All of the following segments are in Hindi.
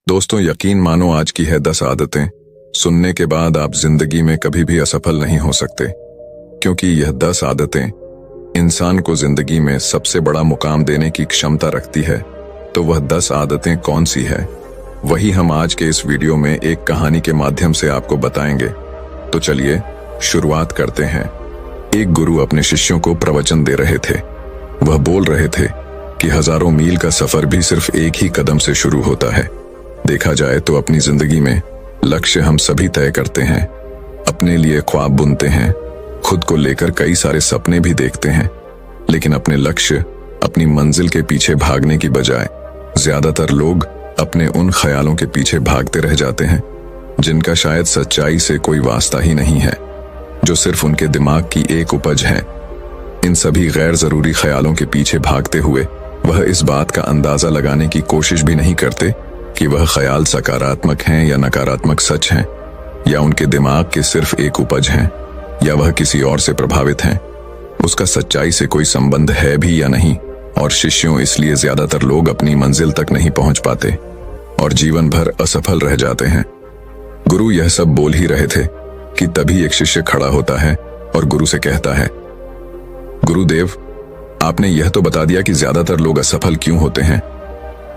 दोस्तों, यकीन मानो आज की है 10 आदतें। सुनने के बाद आप जिंदगी में कभी भी असफल नहीं हो सकते, क्योंकि यह 10 आदतें इंसान को जिंदगी में सबसे बड़ा मुकाम देने की क्षमता रखती है। तो वह 10 आदतें कौन सी है, वही हम आज के इस वीडियो में एक कहानी के माध्यम से आपको बताएंगे। तो चलिए शुरुआत करते हैं। एक गुरु अपने शिष्यों को प्रवचन दे रहे थे। वह बोल रहे थे कि हजारों मील का सफर भी सिर्फ एक ही कदम से शुरू होता है। देखा जाए तो अपनी जिंदगी में लक्ष्य हम सभी तय करते हैं, अपने लिए ख्वाब बुनते हैं, खुद को लेकर कई सारे सपने भी देखते हैं, लेकिन अपने लक्ष्य, अपनी मंजिल के पीछे भागने की बजाय ज्यादातर लोग अपने उन ख्यालों के पीछे भागते रह जाते हैं जिनका शायद सच्चाई से कोई वास्ता ही नहीं है, जो सिर्फ उनके दिमाग की एक उपज है। इन सभी गैर जरूरी ख्यालों के पीछे भागते हुए वह इस बात का अंदाजा लगाने की कोशिश भी नहीं करते कि वह ख्याल सकारात्मक हैं या नकारात्मक सच हैं, या उनके दिमाग के सिर्फ एक उपज हैं, या वह किसी और से प्रभावित हैं। उसका सच्चाई से कोई संबंध है भी या नहीं। और शिष्यों, इसलिए ज्यादातर लोग अपनी मंजिल तक नहीं पहुंच पाते और जीवन भर असफल रह जाते हैं। गुरु यह सब बोल ही रहे थे कि तभी एक शिष्य खड़ा होता है और गुरु से कहता है, गुरुदेव, आपने यह तो बता दिया कि ज्यादातर लोग असफल क्यों होते हैं,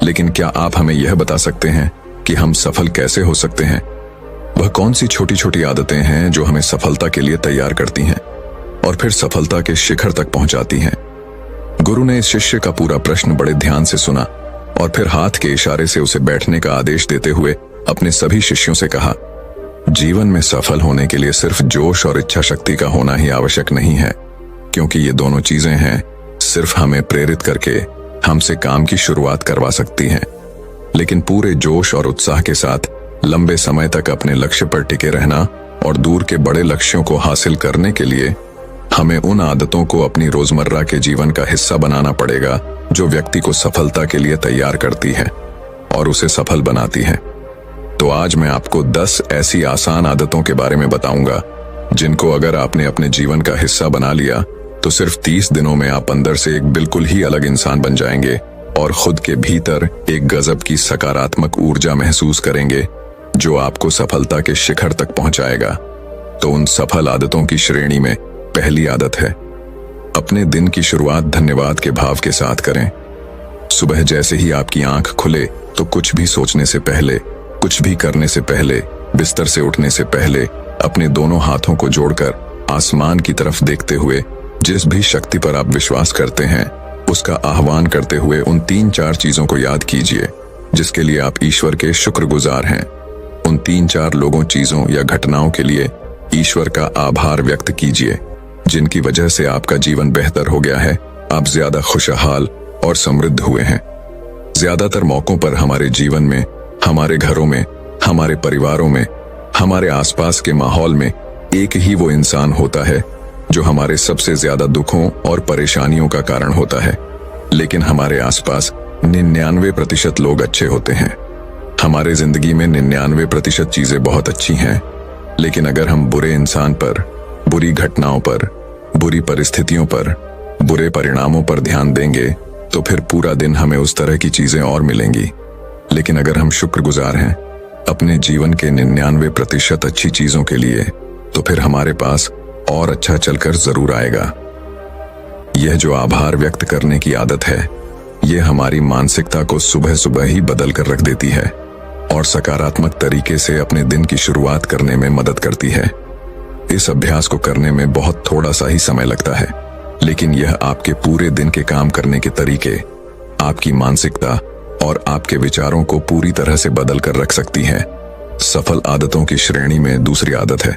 लेकिन क्या आप हमें यह बता सकते हैं कि हम सफल कैसे हो सकते हैं? वह कौन सी छोटी छोटी आदतें हैं जो हमें सफलता के लिए तैयार करती हैं और फिर सफलता के शिखर तक पहुंचाती हैं? गुरु ने इस शिष्य का पूरा प्रश्न बड़े ध्यान से सुना और फिर हाथ के इशारे से उसे बैठने का आदेश देते हुए अपने सभी शिष्यों से कहा, जीवन में सफल होने के लिए सिर्फ जोश और इच्छा शक्ति का होना ही आवश्यक नहीं है, क्योंकि ये दोनों चीजें हैं सिर्फ हमें प्रेरित करके हमसे काम की शुरुआत करवा सकती हैं। लेकिन पूरे जोश और उत्साह के साथ लंबे समय तक अपने लक्ष्य पर टिके रहना और दूर के बड़े लक्ष्यों को हासिल करने के लिए हमें उन आदतों को अपनी रोजमर्रा के जीवन का हिस्सा बनाना पड़ेगा जो व्यक्ति को सफलता के लिए तैयार करती है और उसे सफल बनाती है। तो आज मैं आपको 10 ऐसी आसान आदतों के बारे में बताऊंगा जिनको अगर आपने अपने जीवन का हिस्सा बना लिया तो सिर्फ 30 दिनों में आप अंदर से एक बिल्कुल ही अलग इंसान बन जाएंगे और खुद के भीतर एक गजब की सकारात्मक ऊर्जा महसूस करेंगे जो आपको सफलता के शिखर तक पहुंचाएगा। तो उन सफल आदतों की श्रेणी में पहली आदत है, अपने दिन की शुरुआत धन्यवाद के भाव के साथ करें। सुबह जैसे ही आपकी आंख खुले तो कुछ भी सोचने से पहले, कुछ भी करने से पहले, बिस्तर से उठने से पहले अपने दोनों हाथों को जोड़कर आसमान की तरफ देखते हुए जिस भी शक्ति पर आप विश्वास करते हैं उसका आह्वान करते हुए उन 3-4 चीजों को याद कीजिए जिसके लिए आप ईश्वर के शुक्रगुजार हैं। उन 3-4 लोगों, चीजों या घटनाओं के लिए ईश्वर का आभार व्यक्त कीजिए जिनकी वजह से आपका जीवन बेहतर हो गया है, आप ज्यादा खुशहाल और समृद्ध हुए हैं। ज्यादातर मौकों पर हमारे जीवन में, हमारे घरों में, हमारे परिवारों में, हमारे आसपास के माहौल में एक ही वो इंसान होता है जो हमारे सबसे ज्यादा दुखों और परेशानियों का कारण होता है। लेकिन हमारे आसपास 99% लोग अच्छे होते हैं। हमारे जिंदगी में 99% चीजें बहुत अच्छी हैं, लेकिन अगर हम बुरे इंसान पर, बुरी घटनाओं पर, बुरी परिस्थितियों पर, बुरे परिणामों पर ध्यान देंगे तो फिर पूरा दिन हमें उस तरह की चीजें और मिलेंगी। लेकिन अगर हम शुक्रगुजार हैं अपने जीवन के 99% अच्छी चीजों के लिए, तो फिर हमारे पास और अच्छा चलकर जरूर आएगा। यह जो आभार व्यक्त करने की आदत है, यह हमारी मानसिकता को सुबह सुबह ही बदल कर रख देती है और सकारात्मक तरीके से अपने दिन की शुरुआत करने में मदद करती है। इस अभ्यास को करने में बहुत थोड़ा सा ही समय लगता है, लेकिन यह आपके पूरे दिन के काम करने के तरीके, आपकी मानसिकता और आपके विचारों को पूरी तरह से बदल कर रख सकती है। सफल आदतों की श्रेणी में दूसरी आदत है,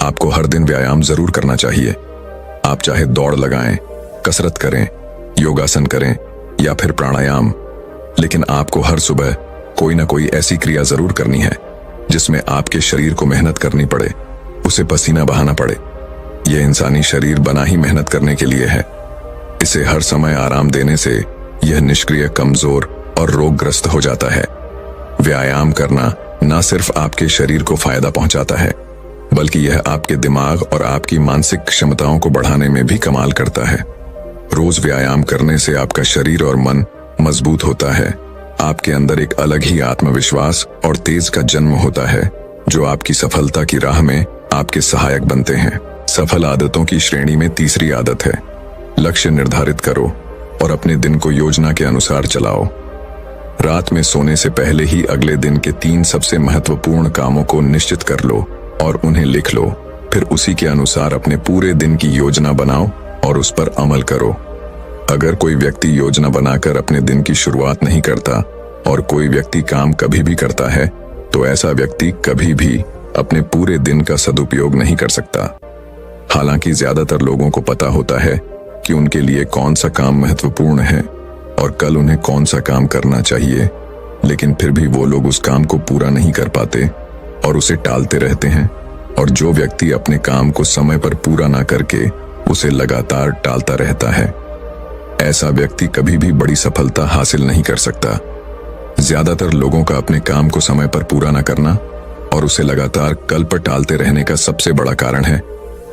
आपको हर दिन व्यायाम जरूर करना चाहिए। आप चाहे दौड़ लगाएं, कसरत करें, योगासन करें या फिर प्राणायाम, लेकिन आपको हर सुबह कोई ना कोई ऐसी क्रिया जरूर करनी है जिसमें आपके शरीर को मेहनत करनी पड़े, उसे पसीना बहाना पड़े। यह इंसानी शरीर बना ही मेहनत करने के लिए है। इसे हर समय आराम देने से यह निष्क्रिय, कमजोर और रोगग्रस्त हो जाता है। व्यायाम करना न सिर्फ आपके शरीर को फायदा पहुंचाता है, बल्कि यह आपके दिमाग और आपकी मानसिक क्षमताओं को बढ़ाने में भी कमाल करता है। रोज व्यायाम करने से आपका शरीर और मन मजबूत होता है आपके अंदर एक अलग ही आत्मविश्वास और तेज का जन्म होता है जो आपकी सफलता की राह में आपके सहायक बनते हैं। सफल आदतों की श्रेणी में तीसरी आदत है, लक्ष्य निर्धारित करो और अपने दिन को योजना के अनुसार चलाओ। रात में सोने से पहले ही अगले दिन के 3 सबसे महत्वपूर्ण कामों को निश्चित कर लो और उन्हें लिख लो। फिर उसी के अनुसार अपने पूरे दिन की योजना बनाओ और उस पर अमल करो। अगर कोई व्यक्ति योजना बनाकर अपने दिन की शुरुआत नहीं करता और कोई व्यक्ति काम कभी भी करता है, तो ऐसा व्यक्ति कभी भी अपने पूरे दिन का सदुपयोग नहीं कर सकता। हालांकि ज्यादातर लोगों को पता होता है कि उनके लिए कौन सा काम महत्वपूर्ण है और कल उन्हें कौन सा काम करना चाहिए, लेकिन फिर भी वो लोग उस काम को पूरा नहीं कर पाते और उसे टालते रहते हैं। और जो व्यक्ति अपने काम को समय पर पूरा ना करके उसे लगातार टालता रहता है, ऐसा व्यक्ति कभी भी बड़ी सफलता हासिल नहीं कर सकता। ज्यादातर लोगों का अपने काम को समय पर पूरा ना करना और उसे लगातार कल पर टालते रहने का सबसे बड़ा कारण है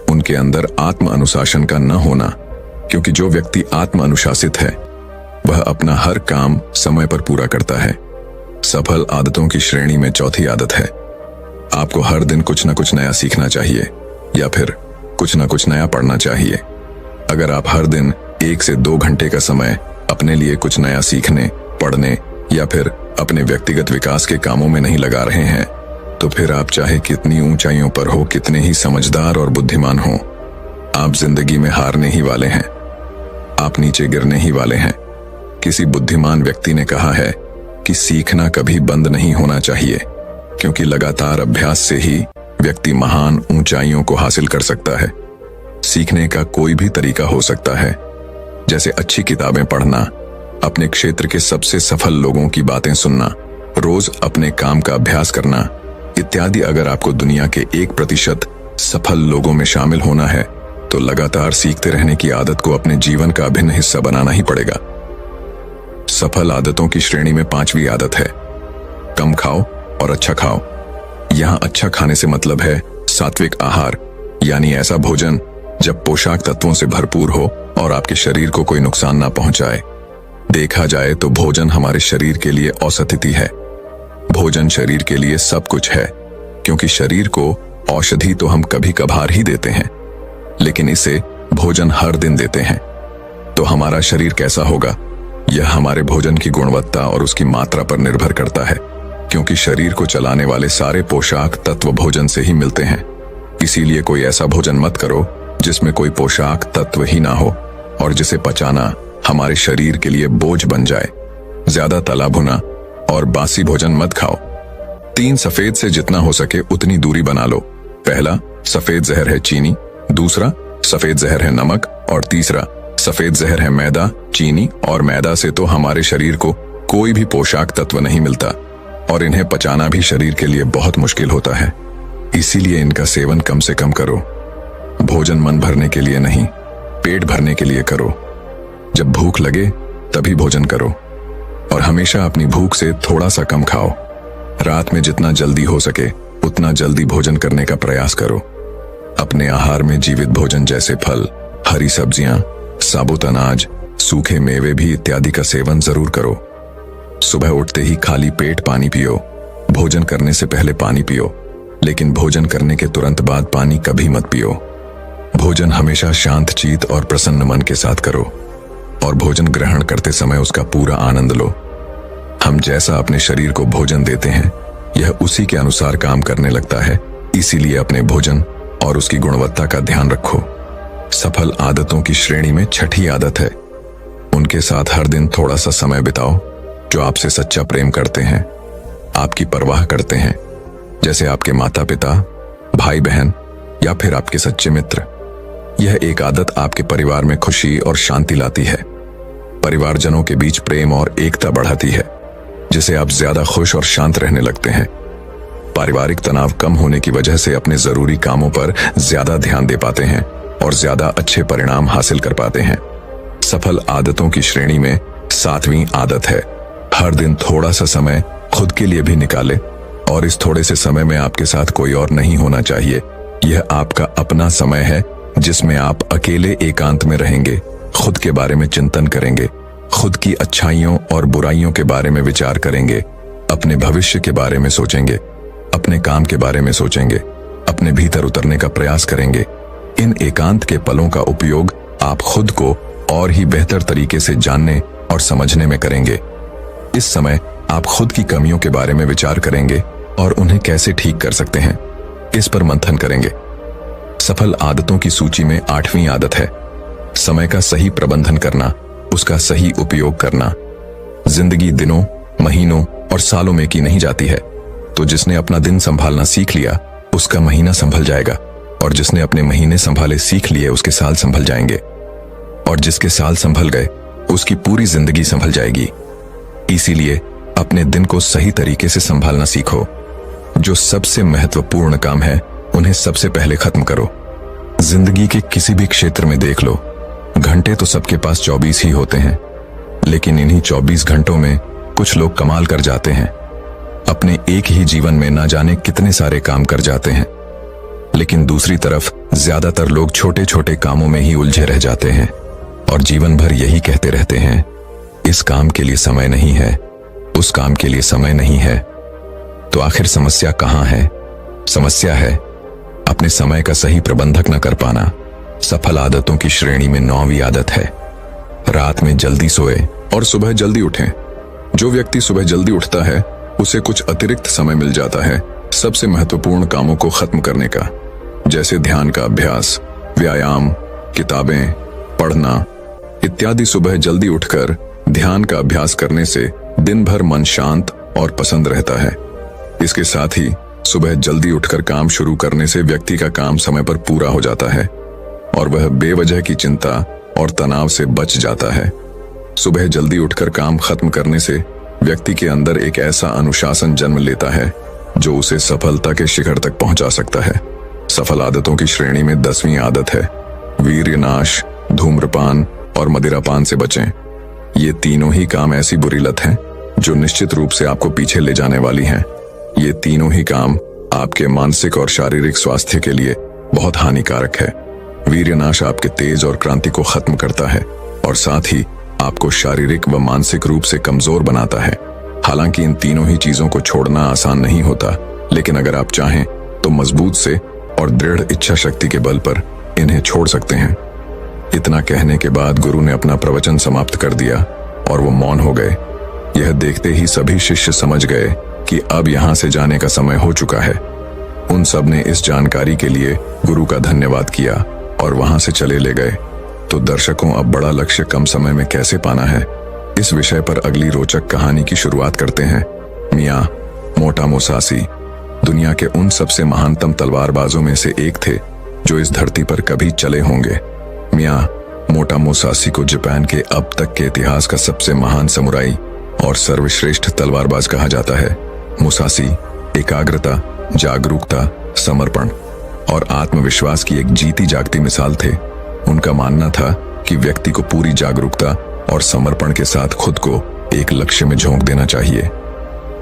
उनके अंदर आत्म अनुशासन का न होना। क्योंकि जो व्यक्ति आत्म अनुशासित है वह अपना हर काम समय पर पूरा करता है। सफल आदतों की श्रेणी में चौथी आदत है, आपको हर दिन कुछ न कुछ नया सीखना चाहिए या फिर कुछ न कुछ नया पढ़ना चाहिए। अगर आप हर दिन 1 से 2 घंटे का समय अपने लिए कुछ नया सीखने, पढ़ने या फिर अपने व्यक्तिगत विकास के कामों में नहीं लगा रहे हैं, तो फिर आप चाहे कितनी ऊंचाइयों पर हो, कितने ही समझदार और बुद्धिमान हो, आप जिंदगी में हारने ही वाले हैं। आप नीचे गिरने ही वाले हैं। किसी बुद्धिमान व्यक्ति ने कहा है कि सीखना कभी बंद नहीं होना चाहिए, क्योंकि लगातार अभ्यास से ही व्यक्ति महान ऊंचाइयों को हासिल कर सकता है। सीखने का कोई भी तरीका हो सकता है, जैसे अच्छी किताबें पढ़ना, अपने क्षेत्र के सबसे सफल लोगों की बातें सुनना, रोज अपने काम का अभ्यास करना इत्यादि। अगर आपको दुनिया के 1% सफल लोगों में शामिल होना है, तो लगातार सीखते रहने की आदत को अपने जीवन का अभिन्न हिस्सा बनाना ही पड़ेगा। सफल आदतों की श्रेणी में 5वीं आदत है, कम खाओ और अच्छा खाओ। यहां अच्छा खाने से मतलब है सात्विक आहार, यानी ऐसा भोजन जब पोषक तत्वों से भरपूर हो और आपके शरीर को कोई नुकसान ना पहुंचाए। देखा जाए तो भोजन हमारे शरीर के लिए औषधि है। भोजन शरीर के लिए सब कुछ है, क्योंकि शरीर को औषधि तो हम कभी कभार ही देते हैं, लेकिन इसे भोजन हर दिन देते हैं। तो हमारा शरीर कैसा होगा, यह हमारे भोजन की गुणवत्ता और उसकी मात्रा पर निर्भर करता है, क्योंकि शरीर को चलाने वाले सारे पोषक तत्व भोजन से ही मिलते हैं। इसीलिए कोई ऐसा भोजन मत करो जिसमें कोई पोषक तत्व ही ना हो और जिसे पचाना हमारे शरीर के लिए बोझ बन जाए। ज्यादा तला भुना और बासी भोजन मत खाओ। 3 सफेद से जितना हो सके उतनी दूरी बना लो। पहला सफेद जहर है चीनी, दूसरा सफेद जहर है नमक और तीसरा सफेद जहर है मैदा। चीनी और मैदा से तो हमारे शरीर को कोई भी पोषक तत्व नहीं मिलता और इन्हें पचाना भी शरीर के लिए बहुत मुश्किल होता है। इसीलिए इनका सेवन कम से कम करो। भोजन मन भरने के लिए नहीं, पेट भरने के लिए करो। जब भूख लगे तभी भोजन करो और हमेशा अपनी भूख से थोड़ा सा कम खाओ। रात में जितना जल्दी हो सके उतना जल्दी भोजन करने का प्रयास करो। अपने आहार में जीवित भोजन जैसे फल, हरी सब्जियां, साबुत अनाज, सूखे मेवे भी इत्यादि का सेवन जरूर करो। सुबह उठते ही खाली पेट पानी पियो। भोजन करने से पहले पानी पियो, लेकिन भोजन करने के तुरंत बाद पानी कभी मत पियो। भोजन हमेशा शांत चित्त और प्रसन्न मन के साथ करो और भोजन ग्रहण करते समय उसका पूरा आनंद लो। हम जैसा अपने शरीर को भोजन देते हैं, यह उसी के अनुसार काम करने लगता है। इसीलिए अपने भोजन और उसकी गुणवत्ता का ध्यान रखो। सफल आदतों की श्रेणी में 6ठी आदत है, उनके साथ हर दिन थोड़ा सा समय बिताओ जो आपसे सच्चा प्रेम करते हैं, आपकी परवाह करते हैं, जैसे आपके माता पिता, भाई बहन या फिर आपके सच्चे मित्र। यह एक आदत आपके परिवार में खुशी और शांति लाती है। परिवारजनों के बीच प्रेम और एकता बढ़ाती है, जिससे आप ज्यादा खुश और शांत रहने लगते हैं। पारिवारिक तनाव कम होने की वजह से अपने जरूरी कामों पर ज्यादा ध्यान दे पाते हैं और ज्यादा अच्छे परिणाम हासिल कर पाते हैं। सफल आदतों की श्रेणी में 7वीं आदत है, हर दिन थोड़ा सा समय खुद के लिए भी निकाले और इस थोड़े से समय में आपके साथ कोई और नहीं होना चाहिए। यह आपका अपना समय है जिसमें आप अकेले एकांत में रहेंगे, खुद के बारे में चिंतन करेंगे खुद की अच्छाइयों और बुराइयों के बारे में विचार करेंगे, अपने भविष्य के बारे में सोचेंगे, अपने काम के बारे में सोचेंगे, अपने भीतर उतरने का प्रयास करेंगे। इन एकांत के पलों का उपयोग आप खुद को और ही बेहतर तरीके से जानने और समझने में करेंगे। इस समय आप खुद की कमियों के बारे में विचार करेंगे और उन्हें कैसे ठीक कर सकते हैं, इस पर मंथन करेंगे। सफल आदतों की सूची में 8वीं आदत है समय का सही प्रबंधन करना, उसका सही उपयोग करना। जिंदगी दिनों, महीनों और सालों में की नहीं जाती है, तो जिसने अपना दिन संभालना सीख लिया उसका महीना संभल जाएगा, और जिसने अपने महीने संभाले सीख लिए उसके साल संभल जाएंगे, और जिसके साल संभल गए उसकी पूरी जिंदगी संभल जाएगी। इसीलिए अपने दिन को सही तरीके से संभालना सीखो। जो सबसे महत्वपूर्ण काम है उन्हें सबसे पहले खत्म करो। जिंदगी के किसी भी क्षेत्र में देख लो, घंटे तो सबके पास 24 ही होते हैं, लेकिन इन्हीं 24 घंटों में कुछ लोग कमाल कर जाते हैं। अपने एक ही जीवन में ना जाने कितने सारे काम कर जाते हैं, लेकिन दूसरी तरफ ज्यादातर लोग छोटे छोटे कामों में ही उलझे रह जाते हैं और जीवन भर यही कहते रहते हैं, इस काम के लिए समय नहीं है, उस काम के लिए समय नहीं है। तो आखिर समस्या कहां है? समस्या है अपने समय का सही प्रबंधक न कर पाना। सफल आदतों की श्रेणी में 9वीं आदत है रात में जल्दी सोए और सुबह जल्दी उठें। जो व्यक्ति सुबह जल्दी उठता है उसे कुछ अतिरिक्त समय मिल जाता है सबसे महत्वपूर्ण कामों को खत्म करने का, जैसे ध्यान का अभ्यास, व्यायाम, किताबें पढ़ना इत्यादि। सुबह जल्दी उठकर ध्यान का अभ्यास करने से दिन भर मन शांत और पसंद रहता है। इसके साथ ही सुबह जल्दी उठकर काम शुरू करने से व्यक्ति का काम समय पर पूरा हो जाता है और वह बेवजह की चिंता और तनाव से बच जाता है। सुबह जल्दी उठकर काम खत्म करने से व्यक्ति के अंदर एक ऐसा अनुशासन जन्म लेता है जो उसे सफलता के शिखर तक पहुंचा सकता है। सफल आदतों की श्रेणी में 10वीं आदत है वीर्यनाश, धूम्रपान और मदिरापान से बचें। ये तीनों ही काम ऐसी बुरी लत हैं जो निश्चित रूप से आपको पीछे ले जाने वाली हैं। ये तीनों ही काम आपके मानसिक और शारीरिक स्वास्थ्य के लिए बहुत हानिकारक है। वीर्यनाश आपके तेज और क्रांति को खत्म करता है और साथ ही आपको शारीरिक व मानसिक रूप से कमजोर बनाता है। हालांकि इन तीनों ही चीजों को छोड़ना आसान नहीं होता, लेकिन अगर आप चाहें तो मजबूत से और दृढ़ इच्छा शक्ति के बल पर इन्हें छोड़ सकते हैं। इतना कहने के बाद गुरु ने अपना प्रवचन समाप्त कर दिया और वो मौन हो गए। यह देखते ही सभी शिष्य समझ गए कि अब यहां से जाने का समय हो चुका है। उन सब ने इस जानकारी के लिए गुरु का धन्यवाद किया और वहां से चले ले गए। तो दर्शकों, अब बड़ा लक्ष्य कम समय में कैसे पाना है, इस विषय पर अगली रोचक कहानी की शुरुआत करते हैं। मियां मोटा मुसासी दुनिया के उन सबसे महानतम तलवारबाजों में से एक थे जो इस धरती पर कभी चले होंगे। मियां मोटा मुसासी को जापान के अब तक के इतिहास का सबसे महान समुराई और सर्वश्रेष्ठ तलवारबाज कहा जाता है। मुसासी एकाग्रता, जागरूकता, समर्पण और आत्मविश्वास की एक जीती जागती मिसाल थे। उनका मानना था कि व्यक्ति को पूरी जागरूकता और समर्पण के साथ खुद को एक लक्ष्य में झोंक देना चाहिए।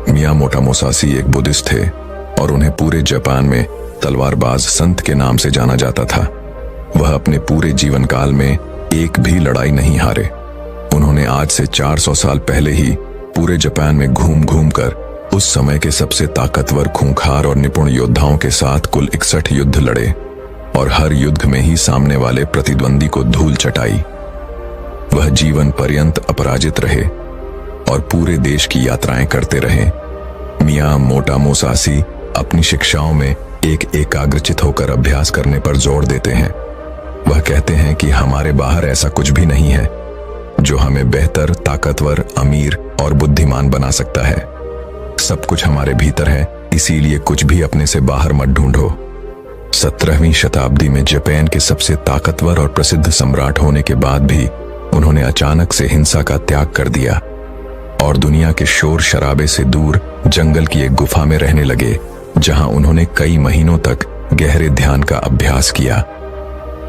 मियां मोटा मुसासी एक बुद्धिस्ट थे और उन्हें पूरे जापान में तलवारबाज संत के नाम से जाना जाता था। वह अपने पूरे जीवन काल में एक भी लड़ाई नहीं हारे। उन्होंने आज से 400 साल पहले ही पूरे जापान में घूम घूम कर उस समय के सबसे ताकतवर, खूंखार और निपुण योद्धाओं के साथ कुल 61 युद्ध लड़े और हर युद्ध में ही सामने वाले प्रतिद्वंदी को धूल चटाई। वह जीवन पर्यंत अपराजित रहे और पूरे देश की यात्राएं करते रहे। मियां मोटा मुसासी अपनी शिक्षाओं में एक एकाग्रचित होकर अभ्यास करने पर जोर देते हैं। वह कहते हैं कि हमारे बाहर ऐसा कुछ भी नहीं है जो हमें बेहतर, ताकतवर, अमीर और बुद्धिमान बना सकता है। सब कुछ हमारे भीतर है, इसीलिए कुछ भी अपने से बाहर मत ढूंढो। 17वीं शताब्दी में जापान के सबसे ताकतवर और प्रसिद्ध सम्राट होने के बाद भी उन्होंने अचानक से हिंसा का त्याग कर दिया और दुनिया के शोर शराबे से दूर जंगल की एक गुफा में रहने लगे, जहां उन्होंने कई महीनों तक गहरे ध्यान का अभ्यास किया।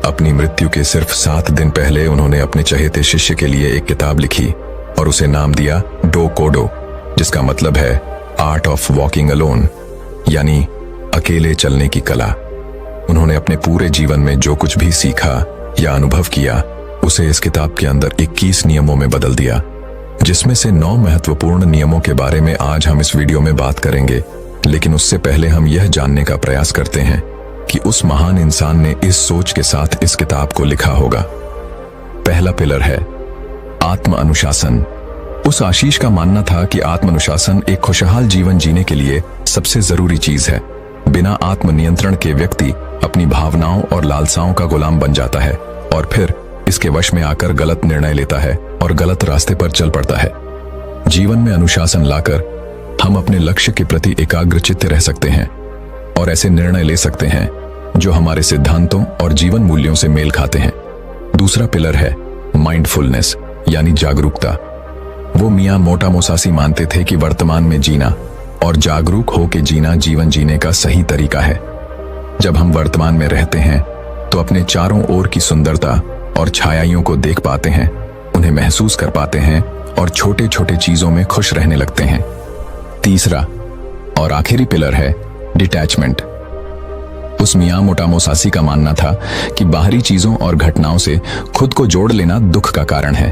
अपनी मृत्यु के सिर्फ 7 दिन पहले उन्होंने अपने चहेते शिष्य के लिए एक किताब लिखी और उसे नाम दिया डो कोडो, जिसका मतलब है आर्ट ऑफ वॉकिंग अलोन, यानी अकेले चलने की कला। उन्होंने अपने पूरे जीवन में जो कुछ भी सीखा या अनुभव किया, उसे इस किताब के अंदर 21 नियमों में बदल दिया, जिसमें से 9 महत्वपूर्ण नियमों के बारे में आज हम इस वीडियो में बात करेंगे। लेकिन उससे पहले हम यह जानने का प्रयास करते हैं कि उस महान इंसान ने इस सोच के साथ इस किताब को लिखा होगा। पहला पिलर है आत्म अनुशासन। उस आशीष का मानना था कि आत्म अनुशासन एक खुशहाल जीवन जीने के लिए सबसे जरूरी चीज है। बिना आत्म नियंत्रण के व्यक्ति अपनी भावनाओं और लालसाओं का गुलाम बन जाता है और फिर इसके वश में आकर गलत निर्णय लेता है और गलत रास्ते पर चल पड़ता है। जीवन में अनुशासन लाकर हम अपने लक्ष्य के प्रति एकाग्रचित्त रह सकते हैं और ऐसे निर्णय ले सकते हैं जो हमारे सिद्धांतों और जीवन मूल्यों से मेल खाते हैं। दूसरा पिलर है माइंडफुलनेस यानी जागरूकता। वो मियां मोटा मुसासी मानते थे कि वर्तमान में जीना और जागरूक होकर जीना जीवन जीने का सही तरीका है। जब हम वर्तमान में रहते हैं तो अपने चारों ओर की सुंदरता और छायाइयों को देख पाते हैं, उन्हें महसूस कर पाते हैं और छोटे छोटे चीजों में खुश रहने लगते हैं। तीसरा और आखिरी पिलर है डिटैचमेंट। उस मियां मोटा मुसासी का मानना था कि बाहरी चीजों और घटनाओं से खुद को जोड़ लेना दुख का कारण है।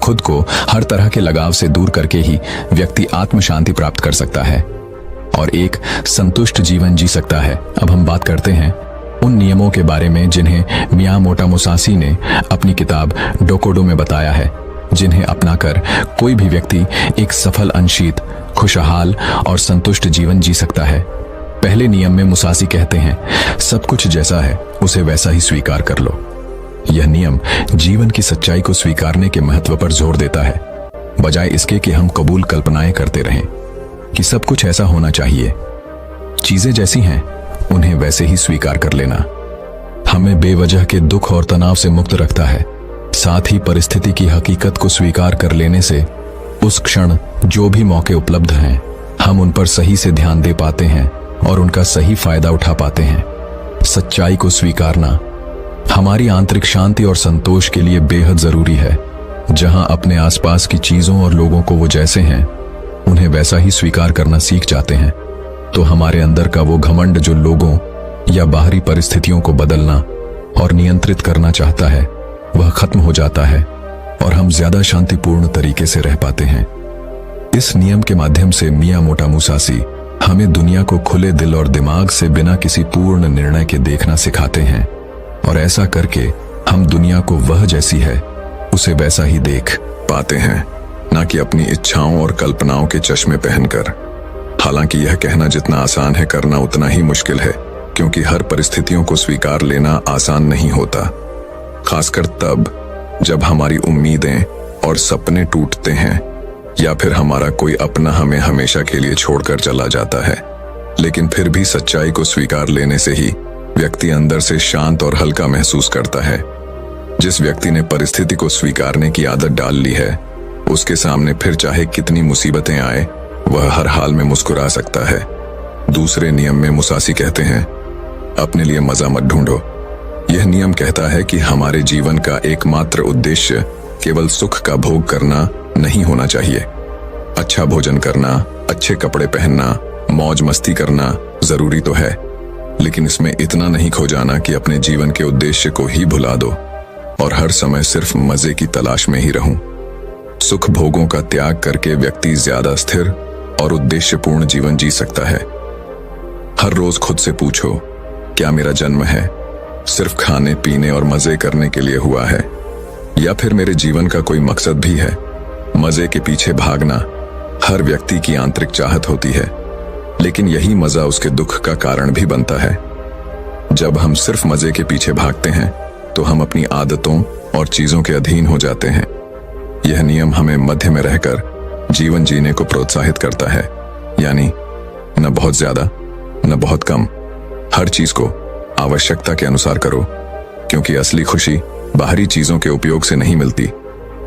खुद को हर तरह के लगाव से दूर करके ही व्यक्ति आत्म शांति प्राप्त कर सकता है और एक संतुष्ट जीवन जी सकता है। अब हम बात करते हैं उन नियमों के बारे में जिन्हें मियां मोटा मुसासी ने अपनी किताब डोकोडो में बताया है, जिन्हें अपनाकर कोई भी व्यक्ति एक सफल, अनशीत, खुशहाल और संतुष्ट जीवन जी सकता है। पहले नियम में मुसासी कहते हैं, सब कुछ जैसा है उसे वैसा ही स्वीकार कर लो। यह नियम जीवन की सच्चाई को स्वीकारने के महत्व पर जोर देता है, बजाय इसके कि हम कबूल कल्पनाएं करते रहें कि सब कुछ ऐसा होना चाहिए। चीजें जैसी हैं उन्हें वैसे ही स्वीकार कर लेना हमें बेवजह के दुख और तनाव से मुक्त रखता है। साथ ही परिस्थिति की हकीकत को स्वीकार कर लेने से उस क्षण जो भी मौके उपलब्ध हैं, हम उन पर सही से ध्यान दे पाते हैं और उनका सही फायदा उठा पाते हैं। सच्चाई को स्वीकारना हमारी आंतरिक शांति और संतोष के लिए बेहद जरूरी है। जहां अपने आसपास की चीजों और लोगों को वो जैसे हैं उन्हें वैसा ही स्वीकार करना सीख जाते हैं, तो हमारे अंदर का वो घमंड जो लोगों या बाहरी परिस्थितियों को बदलना और नियंत्रित करना चाहता है, वह खत्म हो जाता है और हम ज्यादा शांतिपूर्ण तरीके से रह पाते हैं। इस नियम के माध्यम से मियां मोटा मुसासी हमें दुनिया को खुले दिल और दिमाग से बिना किसी पूर्ण निर्णय के देखना सिखाते हैं और ऐसा करके हम दुनिया को वह जैसी है उसे वैसा ही देख पाते हैं, ना कि अपनी इच्छाओं और कल्पनाओं के चश्मे पहनकर। हालांकि यह कहना जितना आसान है करना उतना ही मुश्किल है, क्योंकि हर परिस्थितियों को स्वीकार लेना आसान नहीं होता, खासकर तब जब हमारी उम्मीदें और सपने टूटते हैं या फिर हमारा कोई अपना हमें हमेशा के लिए छोड़कर चला जाता है। लेकिन फिर भी सच्चाई को स्वीकार लेने से ही व्यक्ति अंदर से शांत और हल्का महसूस करता है। जिस व्यक्ति ने परिस्थिति को स्वीकारने की आदत डाल ली है, उसके सामने फिर चाहे कितनी मुसीबतें आए, वह हर हाल में मुस्कुरा सकता है। दूसरे नियम में मुसासी कहते हैं, अपने लिए मजा मत ढूंढो। यह नियम कहता है कि हमारे जीवन का एकमात्र उद्देश्य केवल सुख का भोग करना नहीं होना चाहिए। अच्छा भोजन करना, अच्छे कपड़े पहनना, मौज मस्ती करना जरूरी तो है, लेकिन इसमें इतना नहीं खो जाना कि अपने जीवन के उद्देश्य को ही भुला दो और हर समय सिर्फ मजे की तलाश में ही रहूं। सुख भोगों का त्याग करके व्यक्ति ज्यादा स्थिर और उद्देश्यपूर्ण जीवन जी सकता है। हर रोज खुद से पूछो, क्या मेरा जन्म है सिर्फ खाने पीने और मजे करने के लिए हुआ है, या फिर मेरे जीवन का कोई मकसद भी है? मजे के पीछे भागना हर व्यक्ति की आंतरिक चाहत होती है, लेकिन यही मजा उसके दुख का कारण भी बनता है। जब हम सिर्फ मजे के पीछे भागते हैं तो हम अपनी आदतों और चीजों के अधीन हो जाते हैं। यह नियम हमें मध्य में रहकर जीवन जीने को प्रोत्साहित करता है, यानी न बहुत ज्यादा न बहुत कम। हर चीज को आवश्यकता के अनुसार करो, क्योंकि असली खुशी बाहरी चीजों के उपयोग से नहीं मिलती,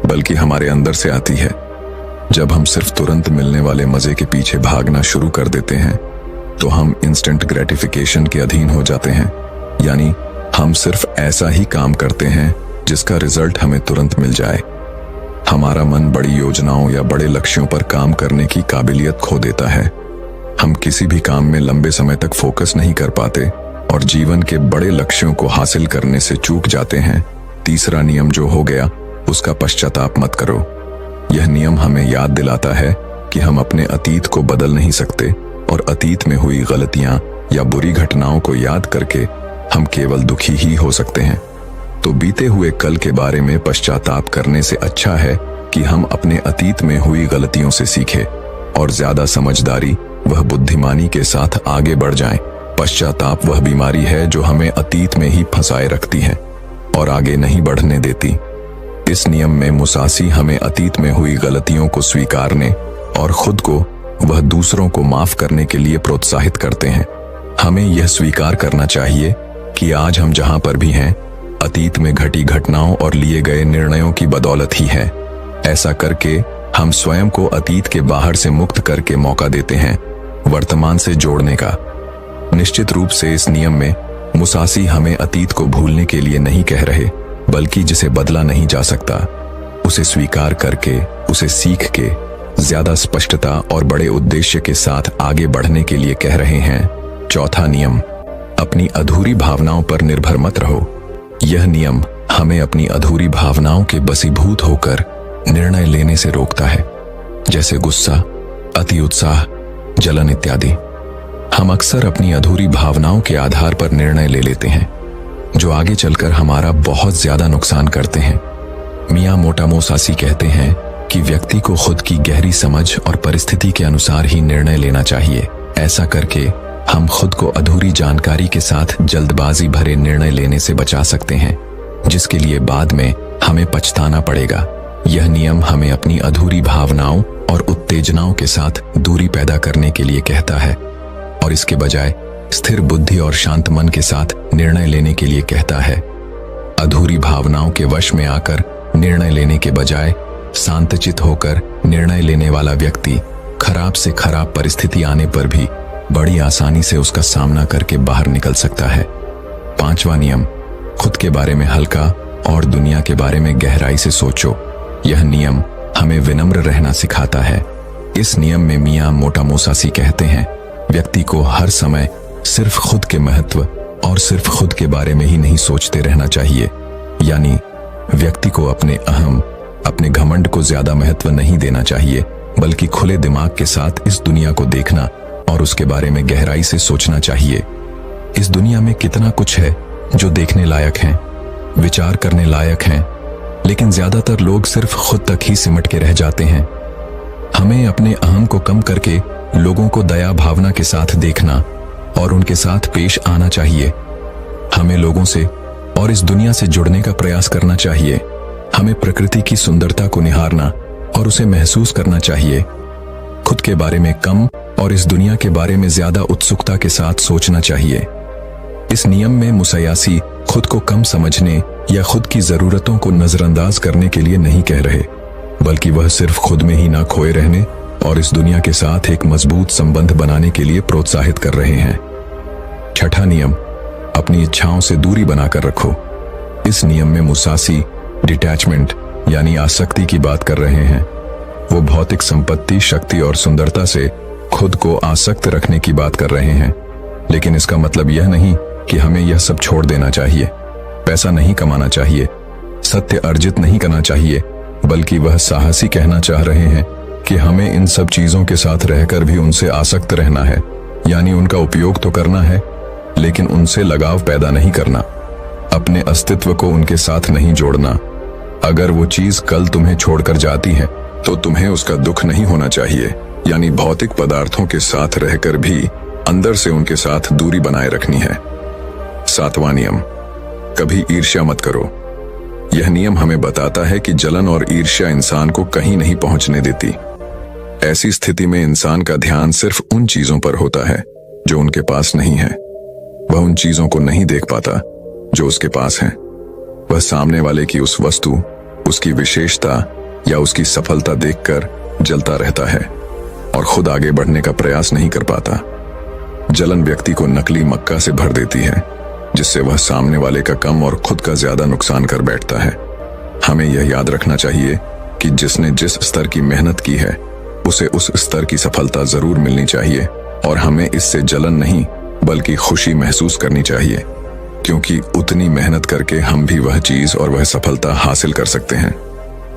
बल्कि हमारे अंदर से आती है। जब हम सिर्फ तुरंत मिलने वाले मजे के पीछे भागना शुरू कर देते हैं तो हम इंस्टेंट ग्रेटिफिकेशन के अधीन हो जाते हैं, यानी हम सिर्फ ऐसा ही काम करते हैं जिसका रिजल्ट हमें तुरंत मिल जाए। हमारा मन बड़ी योजनाओं या बड़े लक्ष्यों पर काम करने की काबिलियत खो देता है। हम किसी भी काम में लंबे समय तक फोकस नहीं कर पाते और जीवन के बड़े लक्ष्यों को हासिल करने से चूक जाते हैं, तीसरा नियम जो हो गया, उसका पश्चाताप मत करो। यह नियम हमें याद दिलाता है कि हम अपने अतीत को बदल नहीं सकते और अतीत में हुई गलतियां या बुरी घटनाओं को याद करके हम केवल दुखी ही हो सकते हैं। तो बीते हुए कल के बारे में पश्चाताप करने से अच्छा है कि हम अपने अतीत में हुई गलतियों से सीखें और ज्यादा समझदारी वह बुद्धिमानी के साथ आगे बढ़ जाएं। पश्चाताप वह बीमारी है जो हमें अतीत में ही फंसाए रखती है और आगे नहीं बढ़ने देती। इस नियम में मुसासी हमें अतीत में हुई गलतियों को स्वीकारने और खुद को वह दूसरों को माफ करने के लिए प्रोत्साहित करते हैं। हमें यह स्वीकार करना चाहिए कि आज हम जहां पर भी हैं, अतीत में घटी घटनाओं और लिए गए निर्णयों की बदौलत ही है। ऐसा करके हम स्वयं को अतीत के बाहर से मुक्त करके मौका देते हैं वर्तमान से जोड़ने का। निश्चित रूप से इस नियम में मुसासी हमें अतीत को भूलने के लिए नहीं कह रहे, बल्कि जिसे बदला नहीं जा सकता उसे स्वीकार करके, उसे सीख के ज्यादा स्पष्टता और बड़े उद्देश्य के साथ आगे बढ़ने के लिए कह रहे हैं। चौथा नियम, अपनी अधूरी भावनाओं पर निर्भर मत रहो। यह नियम हमें अपनी अधूरी भावनाओं के बसीभूत होकर निर्णय लेने से रोकता है, जैसे गुस्सा, अति उत्साह, जलन इत्यादि। हम अक्सर अपनी अधूरी भावनाओं के आधार पर निर्णय ले लेते हैं जो आगे चलकर हमारा बहुत ज्यादा नुकसान करते हैं। मियां मोटामोसासी कहते हैं कि व्यक्ति को खुद की गहरी समझ और परिस्थिति के अनुसार ही निर्णय लेना चाहिए। ऐसा करके हम खुद को अधूरी जानकारी के साथ जल्दबाजी भरे निर्णय लेने से बचा सकते हैं, जिसके लिए बाद में हमें पछताना पड़ेगा। यह नियम हमें अपनी अधूरी भावनाओं और उत्तेजनाओं के साथ दूरी पैदा करने के लिए कहता है और इसके बजाय स्थिर बुद्धि और शांत मन के साथ निर्णय लेने के लिए कहता है। अधूरी भावनाओं के वश में आकर निर्णय लेने के बजाय शांतचित होकर निर्णय लेने वाला व्यक्ति खराब से खराब परिस्थिति आने पर भी बड़ी आसानी से उसका सामना करके बाहर निकल सकता है। पांचवा नियम, खुद के बारे में हल्का और दुनिया के बारे में गहराई से सोचो। यह नियम हमें विनम्र रहना सिखाता है। इस नियम में मियां मोटामोसासी कहते हैं, व्यक्ति को हर समय सिर्फ खुद के महत्व और सिर्फ खुद के बारे में ही नहीं सोचते रहना चाहिए। यानी व्यक्ति को अपने अहम, अपने घमंड को ज्यादा महत्व नहीं देना चाहिए, बल्कि खुले दिमाग के साथ इस दुनिया को देखना और उसके बारे में गहराई से सोचना चाहिए। इस दुनिया में कितना कुछ है जो देखने लायक है, विचार करने लायक है, लेकिन ज्यादातर लोग सिर्फ खुद तक ही सिमट के रह जाते हैं। हमें अपने अहम को कम करके लोगों को दया भावना के साथ देखना और उनके साथ पेश आना चाहिए। हमें लोगों से और इस दुनिया से जुड़ने का प्रयास करना चाहिए। हमें प्रकृति की सुंदरता को निहारना और उसे महसूस करना चाहिए। खुद के बारे में कम और इस दुनिया के बारे में ज्यादा उत्सुकता के साथ सोचना चाहिए। इस नियम में मुसायासी खुद को कम समझने या खुद की जरूरतों को नजरअंदाज करने के लिए नहीं कह रहे, बल्कि वह सिर्फ खुद में ही ना खोए रहने और इस दुनिया के साथ एक मजबूत संबंध बनाने के लिए प्रोत्साहित कर रहे हैं। छठा नियम, अपनी इच्छाओं से दूरी बनाकर रखो। इस नियम में मुसासी डिटैचमेंट यानी आसक्ति की बात कर रहे हैं। वो भौतिक संपत्ति, शक्ति और सुंदरता से खुद को आसक्त रखने की बात कर रहे हैं, लेकिन इसका मतलब यह नहीं कि हमें यह सब छोड़ देना चाहिए। पैसा नहीं कमाना चाहिए, सत्य अर्जित नहीं करना चाहिए, बल्कि वह साहसी कहना चाह रहे हैं कि हमें इन सब चीजों के साथ रहकर भी उनसे आसक्त रहना है। यानी उनका उपयोग तो करना है, लेकिन उनसे लगाव पैदा नहीं करना, अपने अस्तित्व को उनके साथ नहीं जोड़ना। अगर वो चीज कल तुम्हें छोड़कर जाती है तो तुम्हें उसका दुख नहीं होना चाहिए। यानी भौतिक पदार्थों के साथ रहकर भी अंदर से उनके साथ दूरी बनाए रखनी है। सातवां नियम, कभी ईर्ष्या मत करो। यह नियम हमें बताता है कि जलन और ईर्ष्या इंसान को कहीं नहीं पहुंचने देती। ऐसी स्थिति में इंसान का ध्यान सिर्फ उन चीजों पर होता है जो उनके पास नहीं है। वह उन चीजों को नहीं देख पाता जो उसके पास है। वह सामने वाले की उस वस्तु, उसकी विशेषता या उसकी सफलता देखकर जलता रहता है और खुद आगे बढ़ने का प्रयास नहीं कर पाता। जलन व्यक्ति को नकली मक्का से भर देती है, जिससे वह सामने वाले का कम और खुद का ज्यादा नुकसान कर बैठता है। हमें यह याद रखना चाहिए कि जिसने जिस स्तर की मेहनत की है उसे उस स्तर की सफलता जरूर मिलनी चाहिए और हमें इससे जलन नहीं बल्कि खुशी महसूस करनी चाहिए। क्योंकि उतनी मेहनत करके हम भी वह चीज और वह सफलता हासिल कर सकते हैं।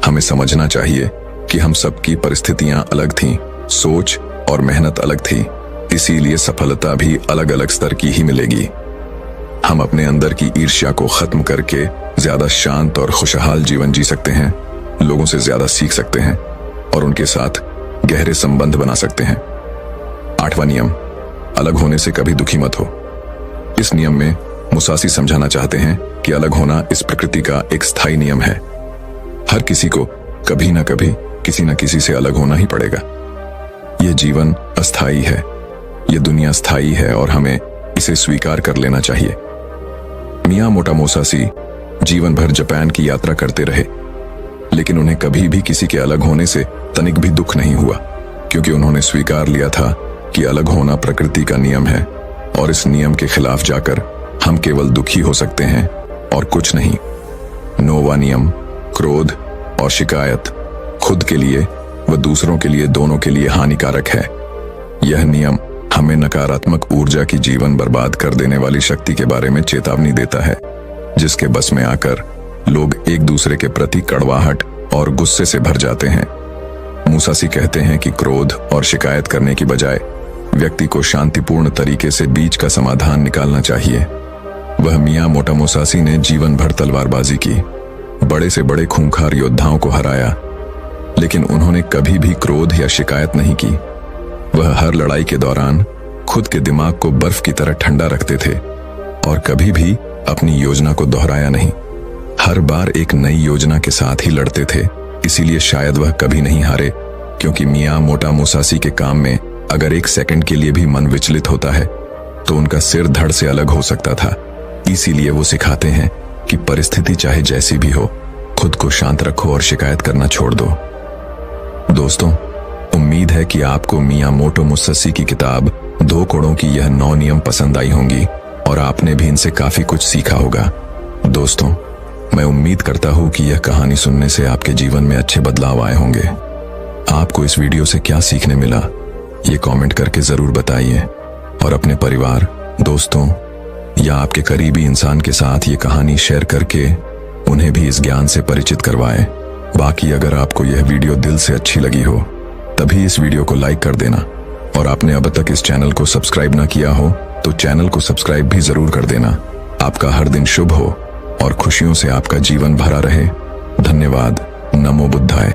हमें समझना चाहिए कि हम सबकी परिस्थितियां अलग थीं, सोच और मेहनत अलग थी, इसीलिए सफलता भी अलग अलग स्तर की ही मिलेगी। हम अपने अंदर की ईर्ष्या को खत्म करके ज्यादा शांत और खुशहाल जीवन जी सकते हैं, लोगों से ज्यादा सीख सकते हैं और उनके साथ गहरे संबंध बना सकते हैं। 8वां नियम, अलग होने से कभी दुखी मत हो। इस नियम में मुसासी समझाना चाहते हैं कि अलग होना इस प्रकृति का एक स्थायी नियम है। हर किसी को कभी ना कभी किसी न किसी से अलग होना ही पड़ेगा। यह जीवन अस्थायी है, यह दुनिया स्थायी है और हमें इसे स्वीकार कर लेना चाहिए। मियामोटो मुसाशी जीवन भर जापान की यात्रा करते रहे, लेकिन उन्हें कभी भी किसी के अलग होने से तनिक भी दुख नहीं हुआ, क्योंकि उन्होंने स्वीकार लिया था कि अलग होना प्रकृति का नियम है और इस नियम के खिलाफ जाकर हम केवल दुखी हो सकते हैं और कुछ नहीं। 9वां नियम, क्रोध और शिकायत खुद के लिए व दूसरों के लिए, दोनों के लिए हानिकारक है। यह नियम हमें नकारात्मक ऊर्जा की जीवन बर्बाद कर देने वाली शक्ति के बारे में चेतावनी देता है, जिसके बस में आकर लोग एक दूसरे के प्रति कड़वाहट और गुस्से से भर जाते हैं। मुसाशी कहते हैं कि क्रोध और शिकायत करने की बजाय व्यक्ति को शांतिपूर्ण तरीके से बीच का समाधान निकालना चाहिए। वह मियामोटो मुसाशी ने जीवन भर तलवारबाजी की, बड़े से बड़े खूंखार योद्धाओं को हराया, लेकिन उन्होंने कभी भी क्रोध या शिकायत नहीं की। वह हर लड़ाई के दौरान खुद के दिमाग को बर्फ की तरह ठंडा रखते थे और कभी भी अपनी योजना को दोहराया नहीं। हर बार एक नई योजना के साथ ही लड़ते थे, इसीलिए शायद वह कभी नहीं हारे, क्योंकि मियामोटो मुसाशी के काम में अगर एक सेकंड के लिए भी मन विचलित होता है तो उनका सिर धड़ से अलग हो सकता था। इसीलिए वो सिखाते हैं कि परिस्थिति चाहे जैसी भी हो, खुद को शांत रखो और शिकायत करना छोड़ दो। दोस्तों, उम्मीद है कि आपको मियामोटो मुसाशी की किताब 2 कोड़ों की यह 9 नियम पसंद आई होंगी और आपने भी इनसे काफी कुछ सीखा होगा। दोस्तों, मैं उम्मीद करता हूं कि यह कहानी सुनने से आपके जीवन में अच्छे बदलाव आए होंगे। आपको इस वीडियो से क्या सीखने मिला, ये कमेंट करके जरूर बताइए और अपने परिवार, दोस्तों या आपके करीबी इंसान के साथ ये कहानी शेयर करके उन्हें भी इस ज्ञान से परिचित करवाएं। बाकी अगर आपको यह वीडियो दिल से अच्छी लगी हो तभी इस वीडियो को लाइक कर देना और आपने अब तक इस चैनल को सब्सक्राइब ना किया हो तो चैनल को सब्सक्राइब भी जरूर कर देना। आपका हर दिन शुभ हो और खुशियों से आपका जीवन भरा रहे। धन्यवाद। नमो बुद्धाय।